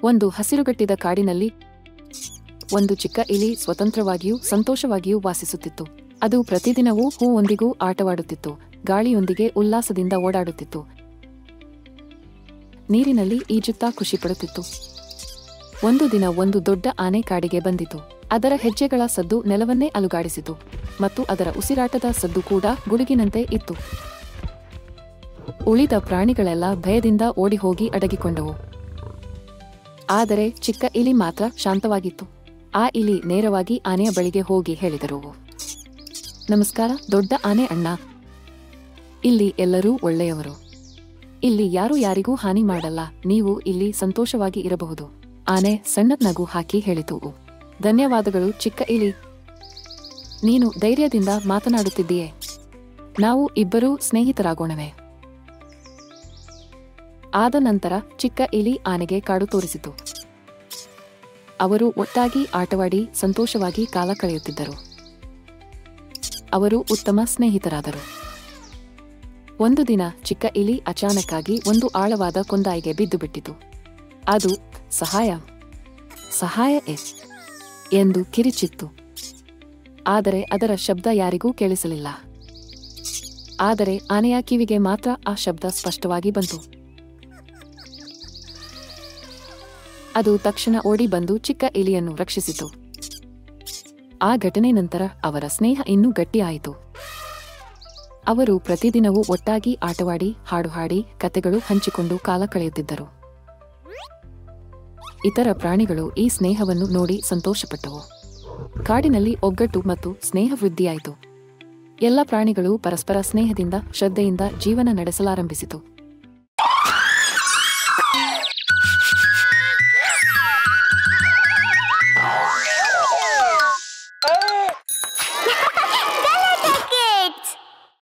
ಒಂದು ಹಸಿರುಗಟ್ಟಿದ ಕಾಡಿನಲ್ಲಿ ಒಂದು ಚಿಕ್ಕ ಇಲಿ ಸ್ವತಂತ್ರವಾಗಿಯೂ ಸಂತೋಷವಾಗಿಯೂ ವಾಸಿಸುತ್ತಿತ್ತು. ಅದು ಪ್ರತಿದಿನವೂ ಹೂವೊಂದಿಗೂ ಆಟವಾಡುತ್ತಿತ್ತು, ಗಾಳಿಯೊಂದಿಗೆ ಉಲ್ಲಾಸದಿಂದ ಓಡಾಡುತ್ತಿತ್ತು, ನೀರಿನಲ್ಲಿ ಈಜುತ್ತಾ ಖುಷಿಪಡುತ್ತಿತ್ತು. ಒಂದು ದಿನ ಒಂದು ದೊಡ್ಡ ಆನೆ ಕಾಡಿಗೆ ಬಂದಿತು. ಅದರ ಹೆಜ್ಜೆಗಳ ಸದ್ದು ನೆಲವನ್ನೇ ಅಲುಗಾಡಿಸಿತು ಮತ್ತು ಅದರ ಉಸಿರಾಟದ ಸದ್ದು ಕೂಡ ಗುಡುಗಿನಂತೆ ಇತ್ತು. ಉಳಿದ ಪ್ರಾಣಿಗಳೆಲ್ಲ ಭಯದಿಂದ ಓಡಿಹೋಗಿ ಅಡಗಿಕೊಂಡವು. ಆದರೆ ಚಿಕ್ಕ ಇಲಿ ಮಾತ್ರ ಶಾಂತವಾಗಿತ್ತು. ಆ ಇಲಿ ನೇರವಾಗಿ ಆನೆಯ ಬಳಿಗೆ ಹೋಗಿ ಹೇಳಿದರು, ನಮಸ್ಕಾರ ದೊಡ್ಡ ಆನೆ ಅಣ್ಣ. ಇಲ್ಲಿ ಎಲ್ಲರೂ ಒಳ್ಳೆಯವರು. ಇಲ್ಲಿ ಯಾರು ಯಾರಿಗೂ ಹಾನಿ ಮಾಡಲ್ಲ. ನೀವು ಇಲ್ಲಿ ಸಂತೋಷವಾಗಿ ಇರಬಹುದು. ಆನೆ ಸಣ್ಣ ನಗು ಹಾಕಿ ಹೇಳಿತು, ಧನ್ಯವಾದಗಳು ಚಿಕ್ಕ ಇಲಿ. ನೀನು ಧೈರ್ಯದಿಂದ ಮಾತನಾಡುತ್ತಿದ್ದೀಯೆ. ನಾವು ಇಬ್ಬರೂ ಸ್ನೇಹಿತರಾಗೋಣವೇ? ಆದ ನಂತರ ಚಿಕ್ಕ ಇಲಿ ಆನೆಗೆ ಕಾಡು ತೋರಿಸಿತು. ಅವರು ಒಟ್ಟಾಗಿ ಆಟವಾಡಿ ಸಂತೋಷವಾಗಿ ಕಾಲ ಕಳೆಯುತ್ತಿದ್ದರು. ಅವರು ಉತ್ತಮ ಸ್ನೇಹಿತರಾದರು. ಒಂದು ದಿನ ಚಿಕ್ಕ ಇಲಿ ಅಚಾನಕ್ಕಾಗಿ ಒಂದು ಆಳವಾದ ಕೊಂದಾಯಿಗೆ ಬಿದ್ದು ಬಿಟ್ಟಿತು. ಅದು ಸಹಾಯ ಸಹಾಯ ಎಂದು ಕಿರಿಚಿತ್ತು. ಆದರೆ ಅದರ ಶಬ್ದ ಯಾರಿಗೂ ಕೇಳಿಸಲಿಲ್ಲ. ಆದರೆ ಆನೆಯ ಕಿವಿಗೆ ಮಾತ್ರ ಆ ಶಬ್ದ ಸ್ಪಷ್ಟವಾಗಿ ಬಂತು. ಅದು ತಕ್ಷಣ ಓಡಿ ಬಂದು ಚಿಕ್ಕ ಇಲಿಯನ್ನು ರಕ್ಷಿಸಿತು. ಆ ಘಟನೆ ನಂತರ ಅವರ ಸ್ನೇಹ ಇನ್ನೂ ಗಟ್ಟಿಯಾಯಿತು. ಅವರು ಪ್ರತಿದಿನವೂ ಒಟ್ಟಾಗಿ ಆಟವಾಡಿ, ಹಾಡು ಹಾಡಿ, ಕತೆಗಳು ಹಂಚಿಕೊಂಡು ಕಾಲ ಕಳೆಯುತ್ತಿದ್ದರು. ಇತರ ಪ್ರಾಣಿಗಳು ಈ ಸ್ನೇಹವನ್ನು ನೋಡಿ ಸಂತೋಷಪಟ್ಟವು. ಕಾಡಿನಲ್ಲಿ ಒಗ್ಗಟ್ಟು ಮತ್ತು ಸ್ನೇಹ ವೃದ್ಧಿಯಾಯಿತು. ಎಲ್ಲ ಪ್ರಾಣಿಗಳು ಪರಸ್ಪರ ಸ್ನೇಹದಿಂದ, ಶ್ರದ್ಧೆಯಿಂದ ಜೀವನ ನಡೆಸಲಾರಂಭಿಸಿತು.